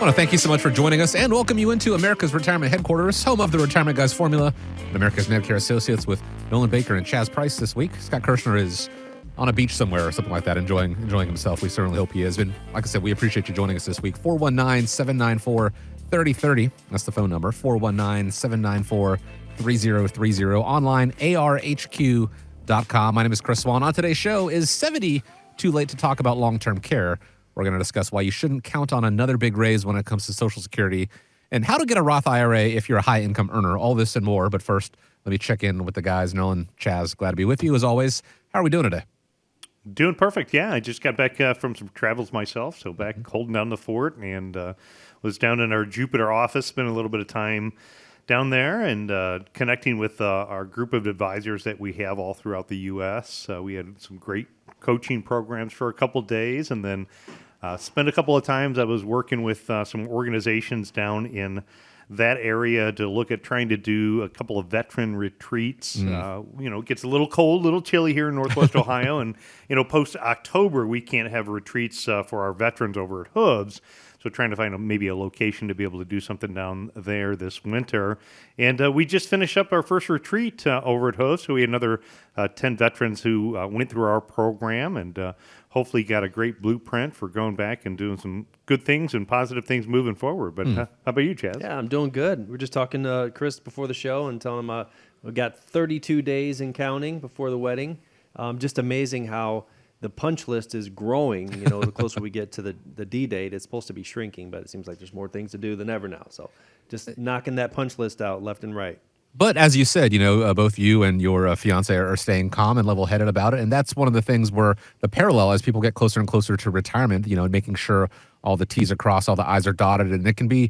I want to thank you so much for joining us and welcome you into America's Retirement Headquarters, home of the Retirement Guys Formula and America's Medicare Associates with Nolan Baker and Chaz Price this week. Scott Kirshner is on a beach somewhere or something like that, enjoying himself. We certainly hope he is. And like I said, we appreciate you joining us this week. 419-794-3030. That's the phone number, 419-794-3030. Online, arhq.com. My name is Chris Swan. On today's show, is 70 too late to talk about long-term care? We're going to discuss why you shouldn't count on another big raise when it comes to Social Security and how to get a Roth IRA if you're a high-income earner. All this and more. But first, let me check in with the guys. Nolan, Chaz, glad to be with you as always. How are we doing today? Doing perfect. Yeah, I just got back from some travels myself, so back holding down the fort and was down in our Jupiter office, spent a little bit of time down there and connecting with our group of advisors that we have all throughout the U.S. We had some great coaching programs for a couple days, and then spent a couple of times I was working with some organizations down in that area to look at trying to do a couple of veteran retreats. It gets a little cold, a little chilly here in Northwest Ohio, and post-October we can't have retreats for our veterans over at Hooves. So trying to find maybe a location to be able to do something down there this winter. And we just finished up our first retreat over at Hooves. So we had another 10 veterans who went through our program and hopefully got a great blueprint for going back and doing some good things and positive things moving forward. But how about you, Chaz? Yeah, I'm doing good. We're just talking to Chris before the show and telling him we got 32 days and counting before the wedding. Just amazing how the punch list is growing. The closer we get to the D date, it's supposed to be shrinking, but it seems like there's more things to do than ever now. So just knocking that punch list out left and right. But as you said, both you and your fiance are staying calm and level-headed about it. And that's one of the things where the parallel as people get closer and closer to retirement, making sure all the T's are crossed, all the I's are dotted. And it can be,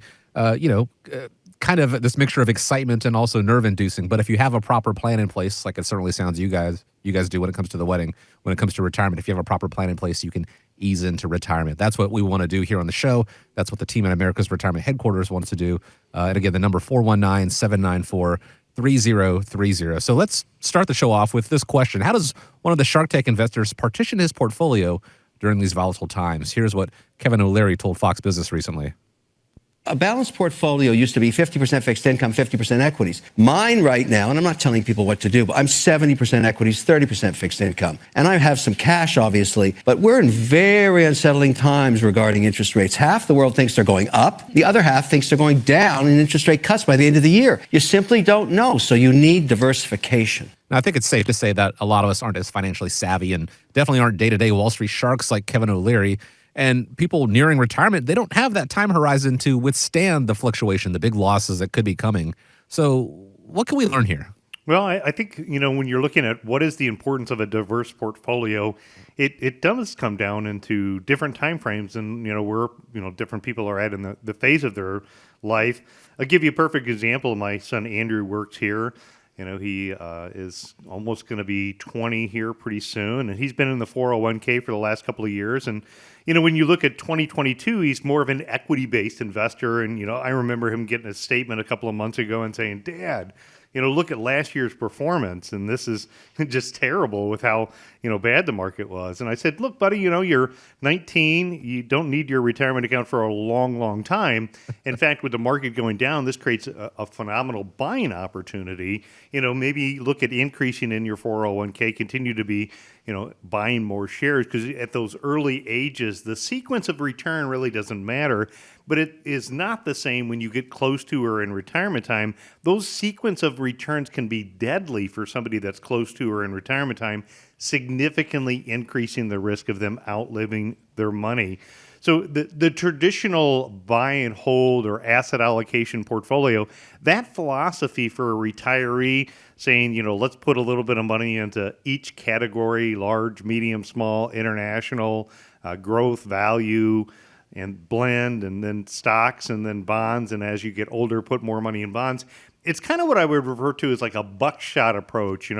kind of this mixture of excitement and also nerve-inducing. But if you have a proper plan in place, like it certainly sounds you guys do when it comes to the wedding, when it comes to retirement, if you have a proper plan in place, you can ease into retirement. That's what we want to do here on the show. That's what the team at America's Retirement Headquarters wants to do. And again, the number 419-794-3030. So let's start the show off with this question. How does one of the Shark Tank investors partition his portfolio during these volatile times? Here's what Kevin O'Leary told Fox Business recently. A balanced portfolio used to be 50% fixed income, 50% equities. Mine right now, and I'm not telling people what to do, but I'm 70% equities, 30% fixed income. And I have some cash, obviously, but we're in very unsettling times regarding interest rates. Half the world thinks they're going up. The other half thinks they're going down in interest rate cuts by the end of the year. You simply don't know, so you need diversification. Now, I think it's safe to say that a lot of us aren't as financially savvy and definitely aren't day-to-day Wall Street sharks like Kevin O'Leary. And people nearing retirement, they don't have that time horizon to withstand the fluctuation, the big losses that could be coming. So what can we learn here? Well, I think, when you're looking at what is the importance of a diverse portfolio, it does come down into different time frames and, where, different people are at in the phase of their life. I'll give you a perfect example. My son Andrew works here. He is almost going to be 20 here pretty soon, and he's been in the 401k for the last couple of years. And, when you look at 2022, he's more of an equity-based investor. And, I remember him getting a statement a couple of months ago and saying, Dad, look at last year's performance, and this is just terrible with how, bad the market was. And I said, look, buddy, you're 19. You don't need your retirement account for a long, long time. In fact, with the market going down, this creates a phenomenal buying opportunity. Maybe look at increasing in your 401k, continue to be, buying more shares, because at those early ages, the sequence of return really doesn't matter. But it is not the same when you get close to or in retirement time. Those sequence of returns can be deadly for somebody that's close to or in retirement time, significantly increasing the risk of them outliving their money. So the traditional buy and hold or asset allocation portfolio, that philosophy for a retiree saying, let's put a little bit of money into each category, large, medium, small, international, growth, value, and blend, and then stocks, and then bonds, and as you get older, put more money in bonds. It's kind of what I would refer to as like a buckshot approach,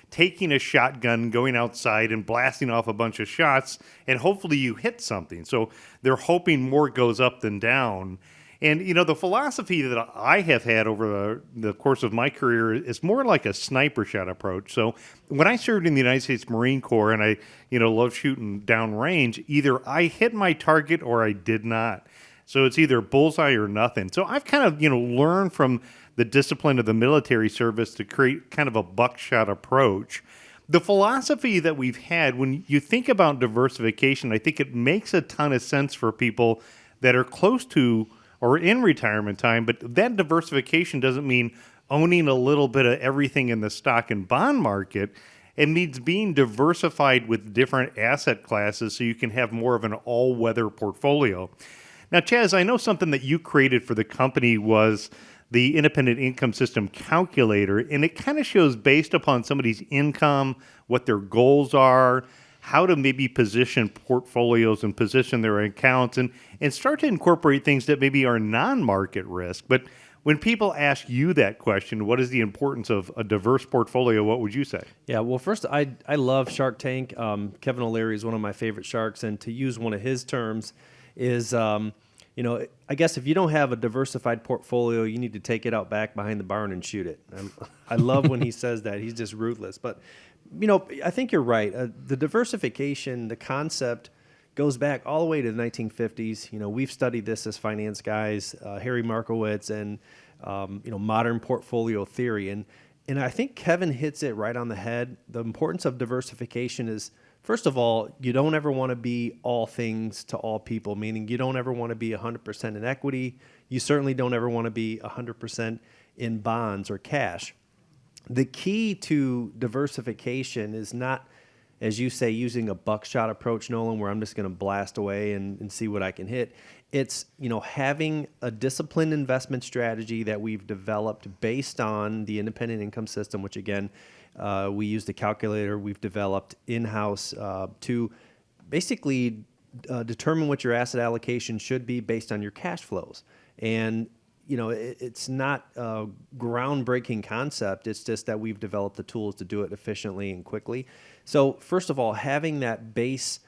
taking a shotgun, going outside and blasting off a bunch of shots, and hopefully you hit something. So they're hoping more goes up than down. And, the philosophy that I have had over the course of my career is more like a sniper shot approach. So when I served in the United States Marine Corps and I, love shooting downrange, either I hit my target or I did not. So it's either bullseye or nothing. So I've kind of, learned from the discipline of the military service to create kind of a buckshot approach. The philosophy that we've had, when you think about diversification, I think it makes a ton of sense for people that are close to or in retirement time, but that diversification doesn't mean owning a little bit of everything in the stock and bond market. It means being diversified with different asset classes so you can have more of an all-weather portfolio. Now, Chaz, I know something that you created for the company was the independent income system calculator, and it kind of shows based upon somebody's income, what their goals are, how to maybe position portfolios and position their accounts and start to incorporate things that maybe are non-market risk. But when people ask you that question, what is the importance of a diverse portfolio, what would you say? Yeah, well, first, I love Shark Tank. Kevin O'Leary is one of my favorite sharks, and to use one of his terms is, I guess if you don't have a diversified portfolio, you need to take it out back behind the barn and shoot it. I love when he says that. He's just ruthless. But, I think you're right. The diversification, the concept goes back all the way to the 1950s. We've studied this as finance guys, Harry Markowitz, and modern portfolio theory. And I think Kevin hits it right on the head. The importance of diversification is, first of all, you don't ever want to be all things to all people, meaning you don't ever want to be 100% in equity. You certainly don't ever want to be 100% in bonds or cash. The key to diversification is not, as you say, using a buckshot approach, Nolan, where I'm just going to blast away and see what I can hit. It's, having a disciplined investment strategy that we've developed based on the independent income system, which again, we use the calculator we've developed in-house to basically determine what your asset allocation should be based on your cash flows. And it's not a groundbreaking concept. It's just that we've developed the tools to do it efficiently and quickly. So first of all, having that base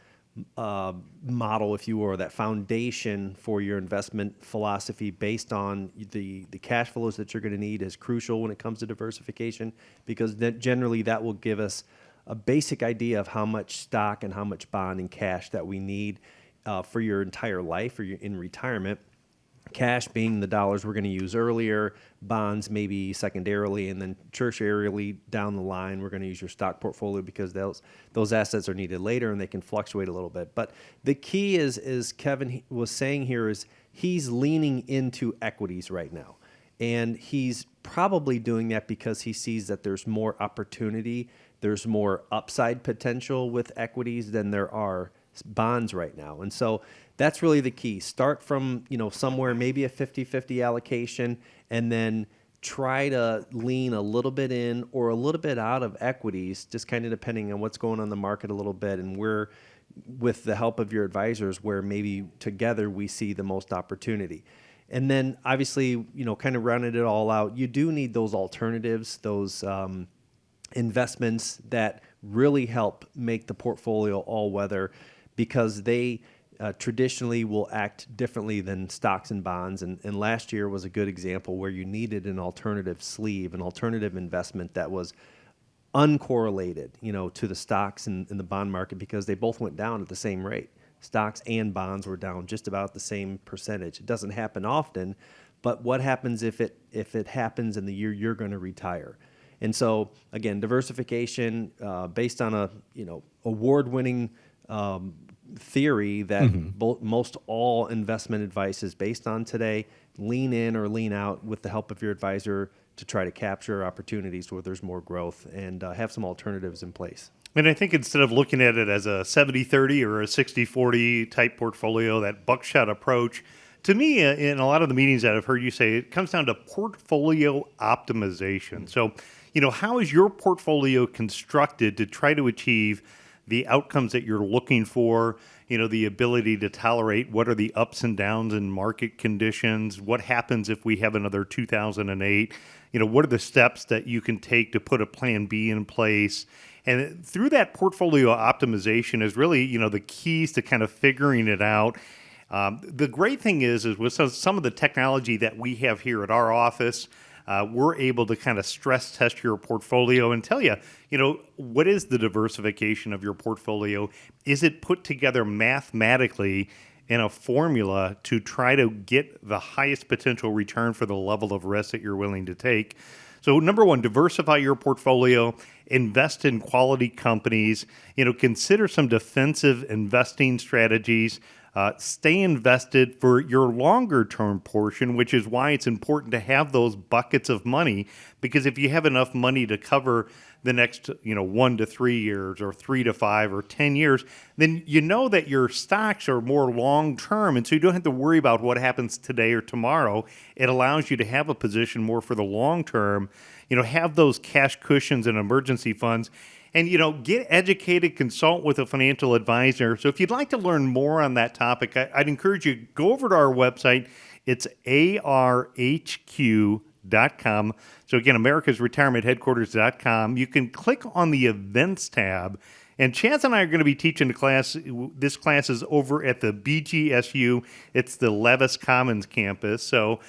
model, if you will, or that foundation for your investment philosophy based on the cash flows that you're going to need is crucial when it comes to diversification, because generally that will give us a basic idea of how much stock and how much bond and cash that we need for your entire life or in retirement. Cash being the dollars we're going to use earlier, bonds maybe secondarily, and then tertiarily down the line, we're going to use your stock portfolio because those assets are needed later and they can fluctuate a little bit. But the key is Kevin was saying here is he's leaning into equities right now. And he's probably doing that because he sees that there's more opportunity, there's more upside potential with equities than there are bonds right now. And so that's really the key. Start from, somewhere maybe a 50-50 allocation, and then try to lean a little bit in or a little bit out of equities, just kind of depending on what's going on in the market a little bit and where, with the help of your advisors, where maybe together we see the most opportunity. And then obviously, kind of rounding it all out, you do need those alternatives, those investments that really help make the portfolio all weather, because they traditionally will act differently than stocks and bonds. And last year was a good example where you needed an alternative sleeve, an alternative investment that was uncorrelated, to the stocks and the bond market, because they both went down at the same rate. Stocks and bonds were down just about the same percentage. It doesn't happen often, but what happens if it happens in the year you're going to retire? And so again, diversification based on a award-winning theory that most all investment advice is based on today. Lean in or lean out with the help of your advisor to try to capture opportunities where there's more growth and have some alternatives in place. And I think instead of looking at it as a 70-30 or a 60-40 type portfolio, that buckshot approach, to me, in a lot of the meetings that I've heard you say, it comes down to portfolio optimization. So, how is your portfolio constructed to try to achieve the outcomes that you're looking for, the ability to tolerate what are the ups and downs in market conditions, what happens if we have another 2008, what are the steps that you can take to put a plan B in place. And through that portfolio optimization is really, the keys to kind of figuring it out. The great thing is with some of the technology that we have here at our office, we're able to kind of stress test your portfolio and tell you, what is the diversification of your portfolio? Is it put together mathematically and a formula to try to get the highest potential return for the level of risk that you're willing to take. So number one, diversify your portfolio, invest in quality companies, consider some defensive investing strategies, stay invested for your longer term portion, which is why it's important to have those buckets of money, because if you have enough money to cover the next 1 to 3 years or 3 to 5 or 10 years, then you know that your stocks are more long term, and so you don't have to worry about what happens today or tomorrow. It allows you to have a position more for the long term, have those cash cushions and emergency funds. And, get educated, consult with a financial advisor. So if you'd like to learn more on that topic, I'd encourage you to go over to our website. It's arhq.com. So again, America's Retirement Headquarters.com. You can click on the events tab. And Chance and I are going to be teaching the class. This class is over at the BGSU. It's the Levis Commons campus. So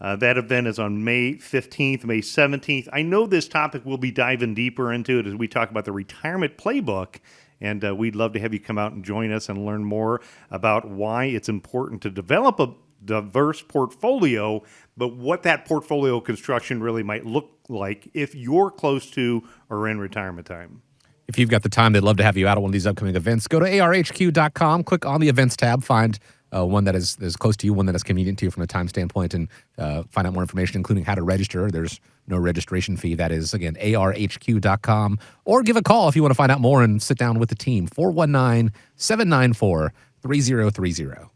that event is on May 15th, May 17th. I know this topic we'll be diving deeper into it as we talk about the retirement playbook, and we'd love to have you come out and join us and learn more about why it's important to develop a diverse portfolio, but what that portfolio construction really might look like if you're close to or in retirement time. If you've got the time, they'd love to have you out at one of these upcoming events. Go to arhq.com, click on the events tab, find one that is close to you, one that is convenient to you from a time standpoint, and find out more information, including how to register. There's no registration fee. That is, again, arhq.com. Or give a call if you want to find out more and sit down with the team, 419-794-3030.